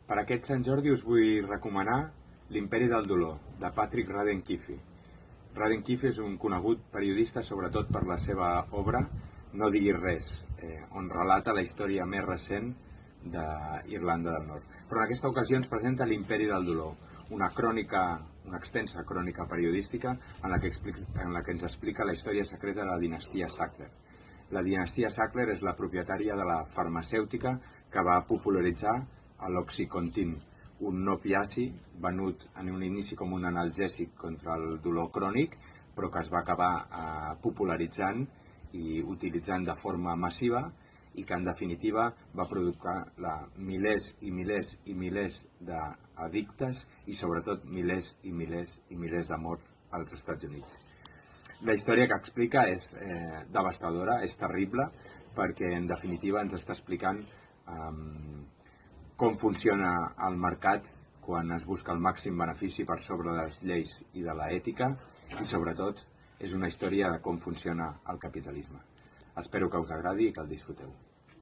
Per aquest Sant Jordi us vull recomanar L'imperi del dolor, de Patrick Radden Keefe. Radden Keefe és un conegut periodista sobretot per la seva obra No diguis res, on relata la història més recent d'Irlanda del Nord. Però en aquesta ocasió ens presenta L'imperi del dolor, una extensa crònica periodística en la que ens explica la història secreta de la dinastia Sackler. La dinastia Sackler és la propietària de la farmacèutica que va popularitzar l'Oxycontin, un opiaci venut en un inici com un analgèsic contra el dolor crònic, però que es va acabar popularitzant i utilitzant de forma massiva i que en definitiva va provocar milers i milers i milers d'addictes i sobretot milers i milers i milers de morts als Estats Units. La història que explica és devastadora, és terrible, perquè en definitiva ens està explicant com funciona el mercat quan es busca el màxim benefici per sobre de les lleis i de l'ètica i sobretot és una història de com funciona el capitalisme. Espero que us agradi i que el disfruteu.